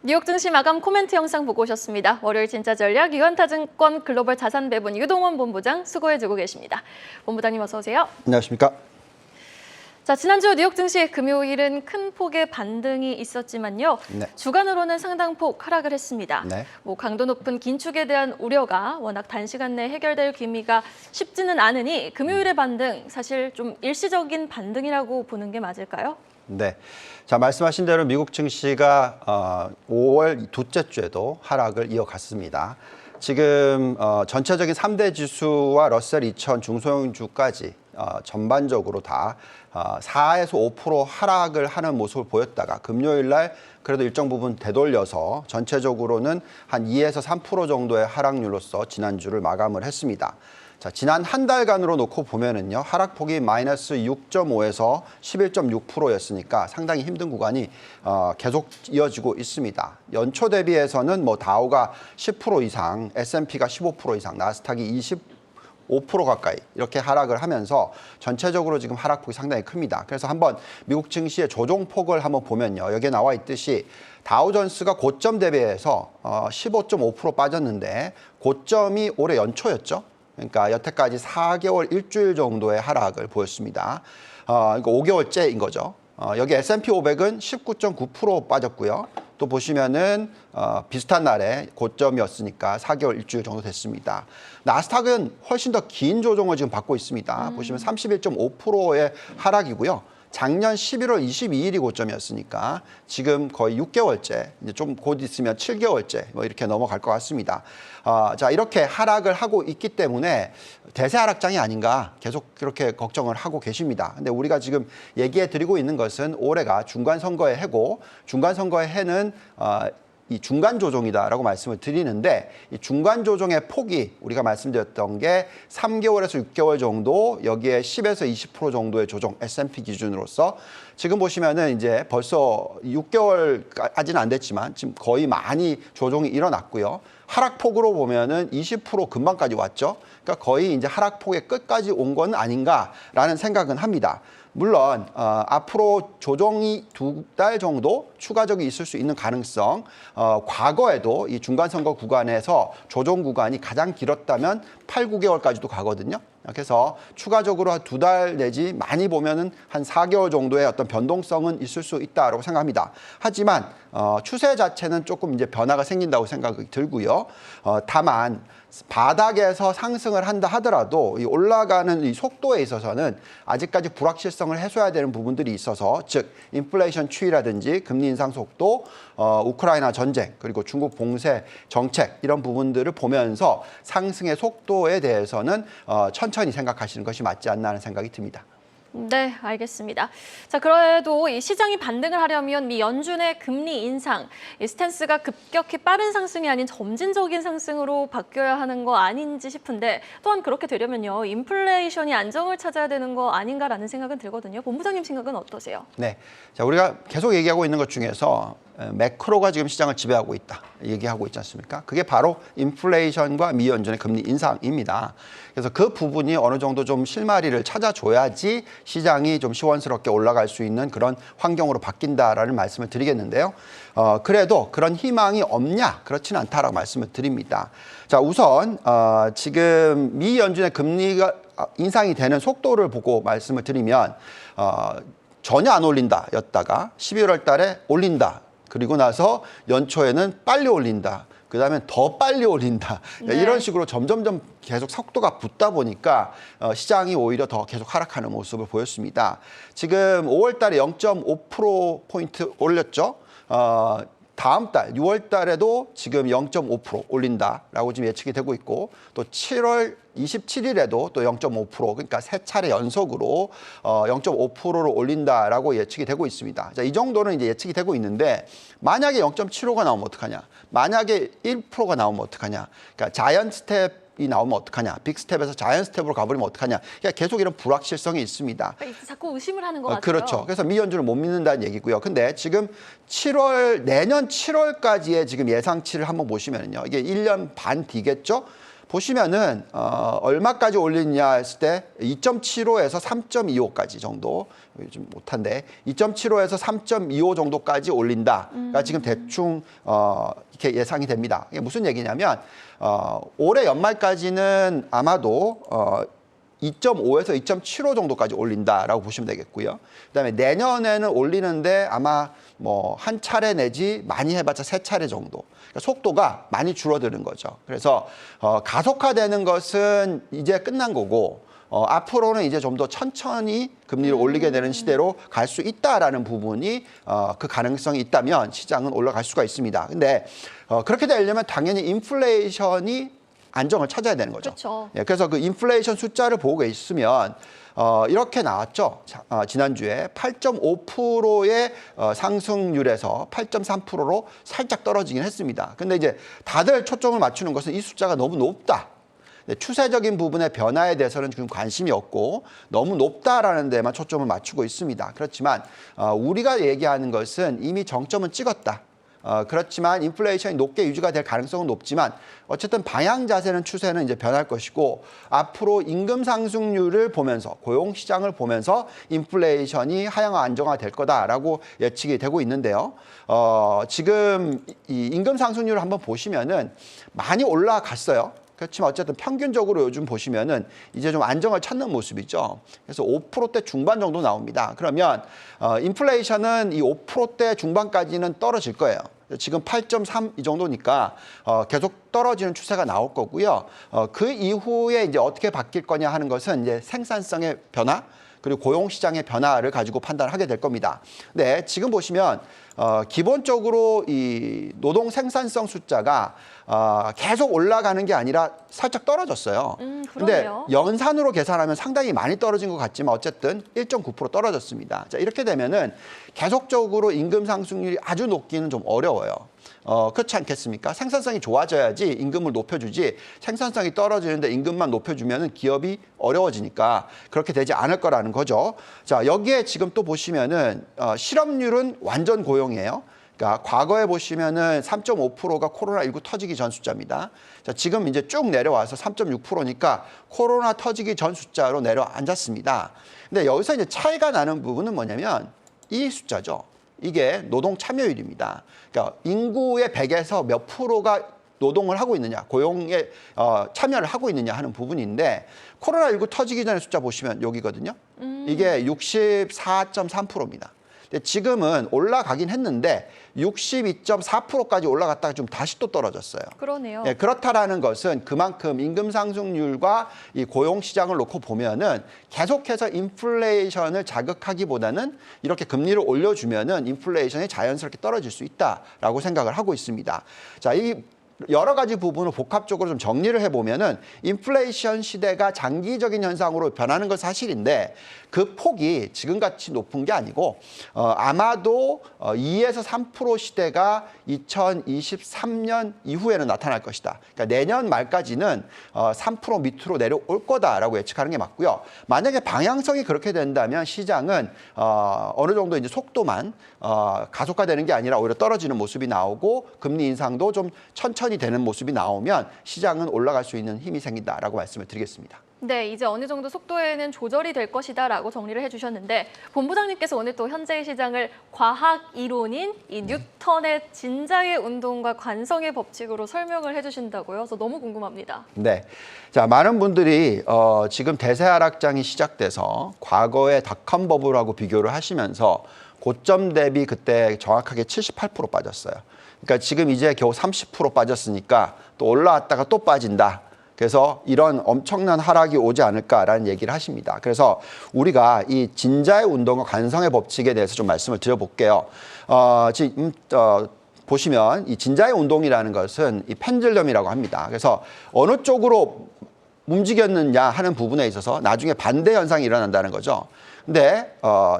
뉴욕 증시 마감 코멘트 영상 보고 오셨습니다. 월요일 진짜 전략 유한타증권 글로벌 자산 배분 유동원 본부장 수고해주고 계십니다. 본부장님 어서 오세요. 안녕하십니까. 자, 지난주 뉴욕 증시 금요일은 큰 폭의 반등이 있었지만요. 네. 주간으로는 상당폭 하락을 했습니다. 네. 강도 높은 긴축에 대한 우려가 워낙 단시간 내에 해결될 기미가 쉽지는 않으니 금요일의 반등 사실 좀 일시적인 반등이라고 보는 게 맞을까요? 네. 자, 말씀하신 대로 미국 증시가 5월 둘째 주에도 하락을 이어갔습니다. 지금 전체적인 3대 지수와 러셀 2000 중소형주까지 전반적으로 다 4에서 5% 하락을 하는 모습을 보였다가 금요일 날 그래도 일정 부분 되돌려서 전체적으로는 한 2에서 3% 정도의 하락률로서 지난주를 마감을 했습니다. 자, 지난 한 달간으로 놓고 보면은요, 하락폭이 마이너스 6.5에서 11.6%였으니까 상당히 힘든 구간이 계속 이어지고 있습니다. 연초 대비해서는 뭐 다우가 10% 이상, S&P가 15% 이상, 나스닥이 5% 가까이 이렇게 하락을 하면서 전체적으로 지금 하락폭이 상당히 큽니다. 그래서 한번 미국 증시의 조종폭을 한번 보면요. 여기에 나와 있듯이 다우존스가 고점 대비해서 15.5% 빠졌는데 고점이 올해 연초였죠. 그러니까 여태까지 4개월 일주일 정도의 하락을 보였습니다. 그러니까 5개월째인 거죠. 여기 S&P 500은 19.9% 빠졌고요. 또 보시면은 비슷한 날에 고점이었으니까 4개월 일주일 정도 됐습니다. 나스닥은 훨씬 더 긴 조정을 지금 받고 있습니다. 보시면 31.5%의 하락이고요. 작년 11월 22일이 고점이었으니까 지금 거의 6개월째, 이제 좀 곧 있으면 7개월째 뭐 이렇게 넘어갈 것 같습니다. 자, 이렇게 하락을 하고 있기 때문에 대세 하락장이 아닌가 계속 그렇게 걱정을 하고 계십니다. 근데 우리가 지금 얘기해 드리고 있는 것은 올해가 중간선거의 해고, 중간선거의 해는 이 중간 조정이다라고 말씀을 드리는데 이 중간 조정의 폭이 우리가 말씀드렸던 게 3개월에서 6개월 정도, 여기에 10에서 20% 정도의 조정, S&P 기준으로서 지금 보시면은 이제 벌써 6개월까지는 안 됐지만 지금 거의 많이 조정이 일어났고요. 하락폭으로 보면은 20% 금방까지 왔죠. 그러니까 거의 이제 하락폭의 끝까지 온 건 아닌가라는 생각은 합니다. 물론 앞으로 조정이 2달 정도 추가적이 있을 수 있는 가능성, 과거에도 이 중간선거 구간에서 조정 구간이 가장 길었다면 8, 9개월까지도 가거든요. 그래서 추가적으로 한 2달 내지 많이 보면은 한 4개월 정도의 어떤 변동성은 있을 수 있다고 생각합니다. 하지만 추세 자체는 조금 이제 변화가 생긴다고 생각이 들고요. 다만 바닥에서 상승을 한다 하더라도 이 올라가는 이 속도에 있어서는 아직까지 불확실성을 해소해야 되는 부분들이 있어서, 즉 인플레이션 추이라든지 금리 인상 속도, 우크라이나 전쟁, 그리고 중국 봉쇄 정책 이런 부분들을 보면서 상승의 속도에 대해서는 천천히 생각하시는 것이 맞지 않나 하는 생각이 듭니다. 네, 알겠습니다. 자, 그래도 이 시장이 반등을 하려면 미 연준의 금리 인상, 이 스탠스가 급격히 빠른 상승이 아닌 점진적인 상승으로 바뀌어야 하는 거 아닌지 싶은데, 또한 그렇게 되려면요, 인플레이션이 안정을 찾아야 되는 거 아닌가라는 생각은 들거든요. 본부장님 생각은 어떠세요? 네, 자, 우리가 계속 얘기하고 있는 것 중에서 매크로가 지금 시장을 지배하고 있다 얘기하고 있지 않습니까? 그게 바로 인플레이션과 미 연준의 금리 인상입니다. 그래서 그 부분이 어느 정도 좀 실마리를 찾아줘야지 시장이 좀 시원스럽게 올라갈 수 있는 그런 환경으로 바뀐다라는 말씀을 드리겠는데요. 그래도 그런 희망이 없냐? 그렇지는 않다라고 말씀을 드립니다. 자, 우선 지금 미 연준의 금리가 인상이 되는 속도를 보고 말씀을 드리면 전혀 안 올린다였다가 12월 달에 올린다. 그리고 나서 연초에는 빨리 올린다. 그다음에 더 빨리 올린다. 네. 이런 식으로 점점점 계속 속도가 붙다 보니까 시장이 오히려 더 계속 하락하는 모습을 보였습니다. 지금 5월 달에 0.5%포인트 올렸죠. 다음 달 6월 달에도 지금 0.5% 올린다라고 지금 예측이 되고 있고, 또 7월 27일에도 또 0.5%, 그러니까 세 차례 연속으로 0.5%를 올린다라고 예측이 되고 있습니다. 자, 이 정도는 이제 예측이 되고 있는데 만약에 0.75가 나오면 어떡하냐? 만약에 1%가 나오면 어떡하냐? 그러니까 자이언트 스텝이 나오면 어떡하냐? 빅스텝에서 자이언트 스텝으로 가버리면 어떡하냐? 그러니까 계속 이런 불확실성이 있습니다. 자꾸 의심을 하는 것 같아요. 그렇죠. 그래서 미 연준을 못 믿는다는 얘기고요. 근데 지금 내년 7월까지의 지금 예상치를 한번 보시면요. 이게 1년 반 뒤겠죠? 보시면은 얼마까지 올리느냐 했을 때 2.75에서 3.25까지 정도, 좀 못한데 2.75에서 3.25 정도까지 올린다가 지금 대충 이렇게 예상이 됩니다. 이게 무슨 얘기냐면 올해 연말까지는 아마도 2.5에서 2.75 정도까지 올린다라고 보시면 되겠고요. 그다음에 내년에는 올리는데 아마 뭐 한 차례 내지 많이 해봤자 세 차례 정도. 그러니까 속도가 많이 줄어드는 거죠. 그래서 가속화되는 것은 이제 끝난 거고 앞으로는 이제 좀 더 천천히 금리를 올리게 되는 시대로 갈 수 있다라는 부분이 그 가능성이 있다면 시장은 올라갈 수가 있습니다. 근데 그렇게 되려면 당연히 인플레이션이 안정을 찾아야 되는 거죠. 그렇죠. 예, 그래서 그 인플레이션 숫자를 보고 있으면 이렇게 나왔죠. 지난주에 8.5%의 상승률에서 8.3%로 살짝 떨어지긴 했습니다. 근데 이제 다들 초점을 맞추는 것은 이 숫자가 너무 높다. 추세적인 부분의 변화에 대해서는 지금 관심이 없고 너무 높다라는 데만 초점을 맞추고 있습니다. 그렇지만 우리가 얘기하는 것은 이미 정점은 찍었다. 그렇지만 인플레이션이 높게 유지가 될 가능성은 높지만 어쨌든 방향 자세는 추세는 이제 변할 것이고 앞으로 임금 상승률을 보면서 고용 시장을 보면서 인플레이션이 하향 안정화될 거다라고 예측이 되고 있는데요. 지금 이 임금 상승률을 한번 보시면은 많이 올라갔어요. 그렇지만 어쨌든 평균적으로 요즘 보시면은 이제 좀 안정을 찾는 모습이죠. 그래서 5%대 중반 정도 나옵니다. 그러면 인플레이션은 이 5%대 중반까지는 떨어질 거예요. 지금 8.3 이 정도니까 계속 떨어지는 추세가 나올 거고요. 그 이후에 이제 어떻게 바뀔 거냐 하는 것은 이제 생산성의 변화 그리고 고용 시장의 변화를 가지고 판단을 하게 될 겁니다. 네, 지금 보시면 기본적으로 이 노동 생산성 숫자가 계속 올라가는 게 아니라 살짝 떨어졌어요. 근데 연산으로 계산하면 상당히 많이 떨어진 것 같지만 어쨌든 1.9% 떨어졌습니다. 자, 이렇게 되면은 계속적으로 임금 상승률이 아주 높기는 좀 어려워요. 그렇지 않겠습니까? 생산성이 좋아져야지 임금을 높여주지 생산성이 떨어지는데 임금만 높여주면은 기업이 어려워지니까 그렇게 되지 않을 거라는 거죠. 자, 여기에 지금 또 보시면은 실업률은 완전 고용이에요. 그러니까 과거에 보시면은 3.5%가 코로나19 터지기 전 숫자입니다. 자, 지금 이제 쭉 내려와서 3.6%니까 코로나 터지기 전 숫자로 내려앉았습니다. 근데 여기서 이제 차이가 나는 부분은 뭐냐면 이 숫자죠. 이게 노동 참여율입니다. 그러니까 인구의 100에서 몇 프로가 노동을 하고 있느냐, 고용에 참여를 하고 있느냐 하는 부분인데 코로나19 터지기 전의 숫자 보시면 여기거든요. 이게 64.3%입니다. 근데 지금은 올라가긴 했는데 62.4%까지 올라갔다가 좀 다시 또 떨어졌어요. 그러네요. 예, 그렇다라는 것은 그만큼 임금 상승률과 이 고용 시장을 놓고 보면은 계속해서 인플레이션을 자극하기보다는 이렇게 금리를 올려주면은 인플레이션이 자연스럽게 떨어질 수 있다라고 생각을 하고 있습니다. 자, 이 여러 가지 부분을 복합적으로 좀 정리를 해보면은 인플레이션 시대가 장기적인 현상으로 변하는 건 사실인데 그 폭이 지금같이 높은 게 아니고 아마도 2에서 3% 시대가 2023년 이후에는 나타날 것이다. 그러니까 내년 말까지는 3% 밑으로 내려올 거다라고 예측하는 게 맞고요. 만약에 방향성이 그렇게 된다면 시장은 어느 정도 이제 속도만 가속화되는 게 아니라 오히려 떨어지는 모습이 나오고 금리 인상도 좀 천천히 되는 모습이 나오면 시장은 올라갈 수 있는 힘이 생긴다라고 말씀을 드리겠습니다. 네, 이제 어느 정도 속도에는 조절이 될 것이다라고 정리를 해주셨는데 본부장님께서 오늘 또 현재의 시장을 과학 이론인 이 뉴턴의 진자의 운동과 관성의 법칙으로 설명을 해주신다고요. 그래서 너무 궁금합니다. 네, 자 많은 분들이 지금 대세 하락장이 시작돼서 과거의 닷컴 버블하고 비교를 하시면서 고점 대비 그때 정확하게 78% 빠졌어요. 그러니까 지금 이제 겨우 30% 빠졌으니까 또 올라왔다가 또 빠진다. 그래서 이런 엄청난 하락이 오지 않을까라는 얘기를 하십니다. 그래서 우리가 이 진자의 운동과 관성의 법칙에 대해서 좀 말씀을 드려볼게요. 지금 보시면 이 진자의 운동이라는 것은 이 펜들럼이라고 합니다. 그래서 어느 쪽으로 움직였느냐 하는 부분에 있어서 나중에 반대 현상이 일어난다는 거죠. 근데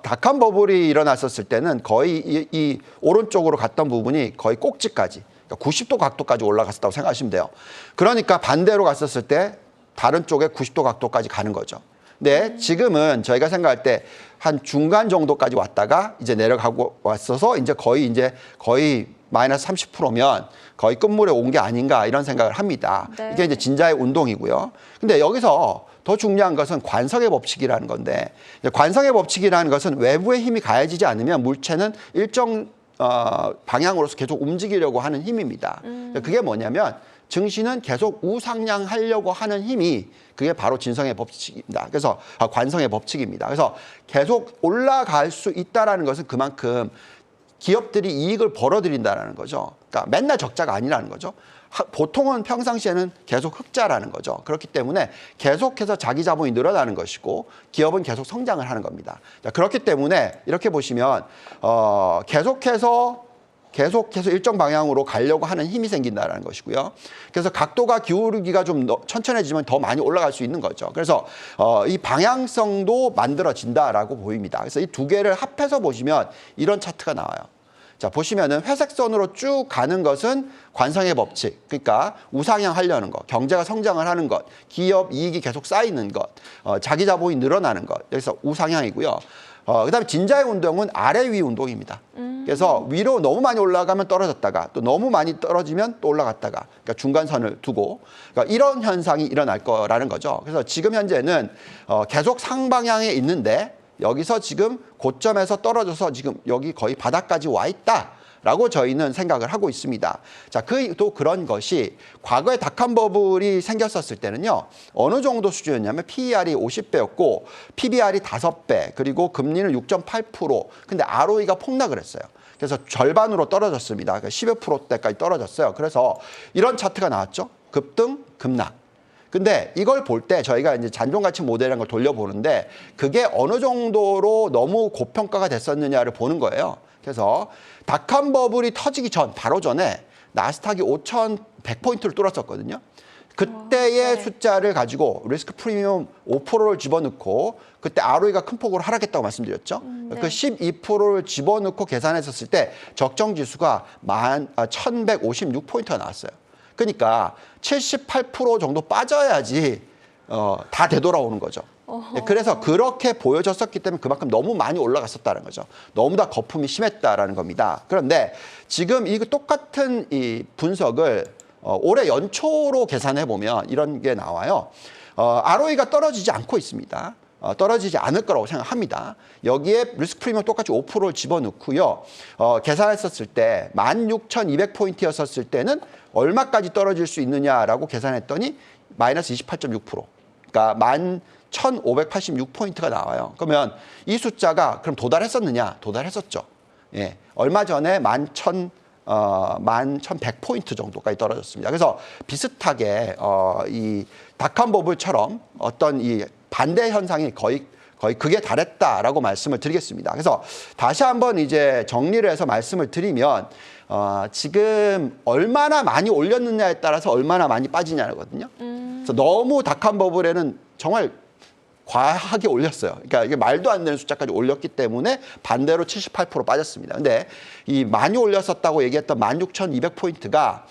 닷컴 버블이 일어났었을 때는 거의 이 오른쪽으로 갔던 부분이 거의 꼭지까지 90도 각도까지 올라갔었다고 생각하시면 돼요. 그러니까 반대로 갔었을 때 다른 쪽에 90도 각도까지 가는 거죠. 근데 지금은 저희가 생각할 때 한 중간 정도까지 왔다가 이제 내려가고 왔어서 이제 거의 마이너스 30%면 거의 끝물에 온 게 아닌가 이런 생각을 합니다. 네. 이게 이제 진자의 운동이고요. 근데 여기서 더 중요한 것은 관성의 법칙이라는 건데, 관성의 법칙이라는 것은 외부의 힘이 가해지지 않으면 물체는 일정 방향으로서 계속 움직이려고 하는 힘입니다. 그게 뭐냐면 증시는 계속 우상향하려고 하는 힘이 그게 바로 진성의 법칙입니다. 그래서 관성의 법칙입니다. 그래서 계속 올라갈 수 있다라는 것은 그만큼 기업들이 이익을 벌어들인다는 거죠. 그러니까 맨날 적자가 아니라는 거죠. 보통은 평상시에는 계속 흑자라는 거죠. 그렇기 때문에 계속해서 자기 자본이 늘어나는 것이고 기업은 계속 성장을 하는 겁니다. 자, 그렇기 때문에 이렇게 보시면 계속해서 일정 방향으로 가려고 하는 힘이 생긴다는 것이고요. 그래서 각도가 기울기가 좀 천천해지면 더 많이 올라갈 수 있는 거죠. 그래서 이 방향성도 만들어진다라고 보입니다. 그래서 이 두 개를 합해서 보시면 이런 차트가 나와요. 자, 보시면은 회색 선으로 쭉 가는 것은 관성의 법칙. 그러니까 우상향 하려는 것, 경제가 성장을 하는 것, 기업 이익이 계속 쌓이는 것, 자기 자본이 늘어나는 것. 여기서 우상향이고요. 그다음에 진자의 운동은 아래 위 운동입니다. 그래서 위로 너무 많이 올라가면 떨어졌다가 또 너무 많이 떨어지면 또 올라갔다가, 그러니까 중간선을 두고, 그러니까 이런 현상이 일어날 거라는 거죠. 그래서 지금 현재는 계속 상방향에 있는데 여기서 지금 고점에서 떨어져서 지금 여기 거의 바닥까지 와 있다라고 저희는 생각을 하고 있습니다. 자, 또 그런 것이 과거에 닷컴 버블이 생겼었을 때는요, 어느 정도 수준이었냐면 PER이 50배였고 PBR이 5배, 그리고 금리는 6.8%. 근데 ROE가 폭락을 했어요. 그래서 절반으로 떨어졌습니다. 그러니까 10여 %대까지 떨어졌어요. 그래서 이런 차트가 나왔죠. 급등, 급락. 근데 이걸 볼 때 저희가 이제 잔존가치 모델이라는 걸 돌려보는데 그게 어느 정도로 너무 고평가가 됐었느냐를 보는 거예요. 그래서 닷컴 버블이 터지기 전, 바로 전에 나스닥이 5,100포인트를 뚫었었거든요. 그때의 네. 숫자를 가지고 리스크 프리미엄 5%를 집어넣고 그때 ROE가 큰 폭으로 하락했다고 말씀드렸죠. 네. 그 12%를 집어넣고 계산했었을 때 적정 지수가 1,156포인트가 나왔어요. 그러니까 78% 정도 빠져야지 다 되돌아오는 거죠. 그래서 그렇게 보여졌었기 때문에 그만큼 너무 많이 올라갔었다는 거죠. 너무나 거품이 심했다라는 겁니다. 그런데 지금 이 똑같은 이 분석을 올해 연초로 계산해 보면 이런 게 나와요. ROE가 떨어지지 않고 있습니다. 떨어지지 않을 거라고 생각합니다. 여기에 리스크 프리미엄 똑같이 5%를 집어넣고요. 계산했었을 때 16,200포인트였었을 때는 얼마까지 떨어질 수 있느냐라고 계산했더니 마이너스 28.6%. 그러니까 11,586포인트가 나와요. 그러면 이 숫자가 그럼 도달했었느냐? 도달했었죠. 예. 얼마 전에 11,100포인트 정도까지 떨어졌습니다. 그래서 비슷하게 이 닷컴 버블처럼 어떤 이 반대 현상이 거의 극에 달했다라고 말씀을 드리겠습니다. 그래서 다시 한번 이제 정리를 해서 말씀을 드리면 지금 얼마나 많이 올렸느냐에 따라서 얼마나 많이 빠지냐거든요. 그래서 너무 닷컴 버블에는 정말 과하게 올렸어요. 그러니까 이게 말도 안 되는 숫자까지 올렸기 때문에 반대로 78% 빠졌습니다. 근데 이 많이 올렸었다고 얘기했던 16,200포인트가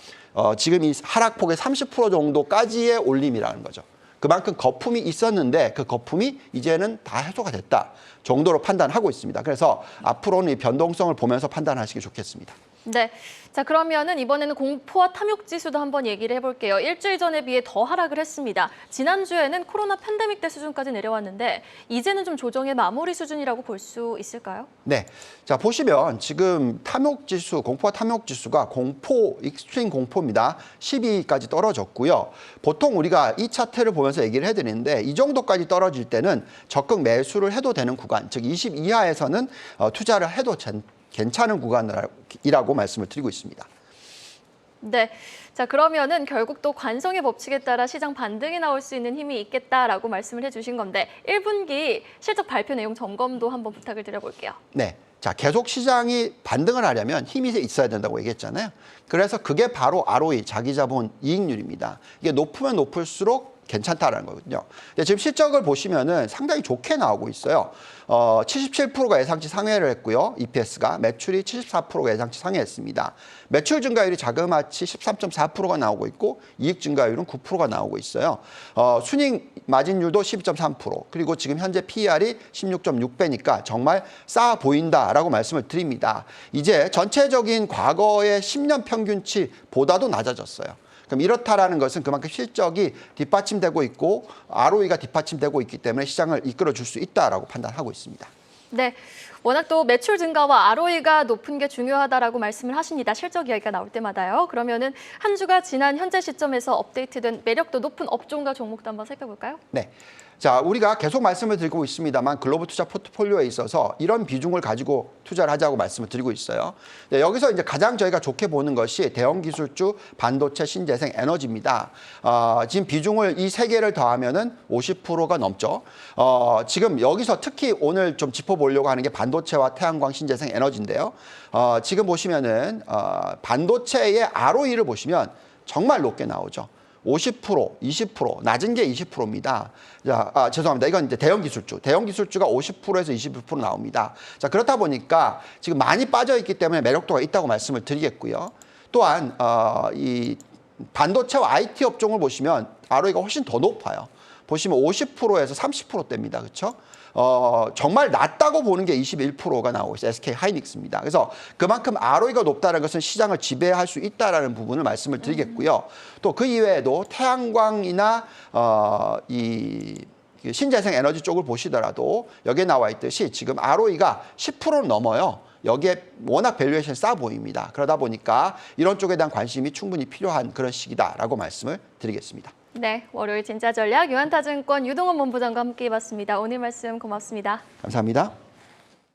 지금 이 하락폭의 30% 정도까지의 올림이라는 거죠. 그만큼 거품이 있었는데 그 거품이 이제는 다 해소가 됐다 정도로 판단하고 있습니다. 그래서 앞으로는 이 변동성을 보면서 판단하시기 좋겠습니다. 네. 자, 그러면은 이번에는 공포와 탐욕 지수도 한번 얘기를 해볼게요. 일주일 전에 비해 더 하락을 했습니다. 지난주에는 코로나 팬데믹 때 수준까지 내려왔는데 이제는 좀 조정의 마무리 수준이라고 볼 수 있을까요? 네. 자, 보시면 지금 탐욕 지수, 공포와 탐욕 지수가 공포, 익스트림 공포입니다. 12까지 떨어졌고요. 보통 우리가 이 차트를 보면서 얘기를 해드리는데 이 정도까지 떨어질 때는 적극 매수를 해도 되는 구간, 즉 20 이하에서는 투자를 해도 괜찮은 구간이라고 말씀을 드리고 있습니다. 네. 자, 그러면은 결국 또 관성의 법칙에 따라 시장 반등이 나올 수 있는 힘이 있겠다라고 말씀을 해주신 건데 1분기 실적 발표 내용 점검도 한번 부탁을 드려볼게요. 네. 자, 계속 시장이 반등을 하려면 힘이 있어야 된다고 얘기했잖아요. 그래서 그게 바로 ROE, 자기 자본 이익률입니다. 이게 높으면 높을수록 괜찮다라는 거거든요. 근데 지금 실적을 보시면은 상당히 좋게 나오고 있어요. 77%가 예상치 상회를 했고요. EPS가 매출이 74%가 예상치 상회했습니다. 매출 증가율이 자그마치 13.4%가 나오고 있고 이익 증가율은 9%가 나오고 있어요. 순이익 마진율도 12.3% 그리고 지금 현재 PER이 16.6배니까 정말 싸 보인다라고 말씀을 드립니다. 이제 전체적인 과거의 10년 평균치보다도 낮아졌어요. 그럼 이렇다라는 것은 그만큼 실적이 뒷받침되고 있고 ROE가 뒷받침되고 있기 때문에 시장을 이끌어줄 수 있다라고 판단하고 있습니다. 네, 워낙 또 매출 증가와 ROE가 높은 게 중요하다라고 말씀을 하십니다. 실적 이야기가 나올 때마다요. 그러면은 한 주가 지난 현재 시점에서 업데이트된 매력도 높은 업종과 종목도 한번 살펴볼까요? 네. 자, 우리가 계속 말씀을 드리고 있습니다만 글로벌 투자 포트폴리오에 있어서 이런 비중을 가지고 투자를 하자고 말씀을 드리고 있어요. 네, 여기서 이제 가장 저희가 좋게 보는 것이 대형 기술주, 반도체, 신재생, 에너지입니다. 지금 비중을 이 세 개를 더하면은 50%가 넘죠. 지금 여기서 특히 오늘 좀 짚어보려고 하는 게 반도체와 태양광, 신재생, 에너지인데요. 지금 보시면은 반도체의 ROE를 보시면 정말 높게 나오죠. 50%, 20%, 낮은 게 20%입니다. 자, 죄송합니다. 이건 이제 대형 기술주. 대형 기술주가 50%에서 21% 나옵니다. 자, 그렇다 보니까 지금 많이 빠져 있기 때문에 매력도가 있다고 말씀을 드리겠고요. 또한 이 반도체와 IT 업종을 보시면 ROE가 훨씬 더 높아요. 보시면 50%에서 30%대입니다. 그렇죠? 정말 낮다고 보는 게 21%가 나오고 있어요. SK 하이닉스입니다. 그래서 그만큼 ROE가 높다는 것은 시장을 지배할 수 있다라는 부분을 말씀을 드리겠고요. 또 그 이외에도 태양광이나 이 신재생 에너지 쪽을 보시더라도 여기에 나와 있듯이 지금 ROE가 10%는 넘어요. 여기에 워낙 밸류에이션이 싸 보입니다. 그러다 보니까 이런 쪽에 대한 관심이 충분히 필요한 그런 시기다라고 말씀을 드리겠습니다. 네, 월요일 진짜 전략 유한타증권 유동원 본부장과 함께 해봤습니다. 오늘 말씀 고맙습니다. 감사합니다.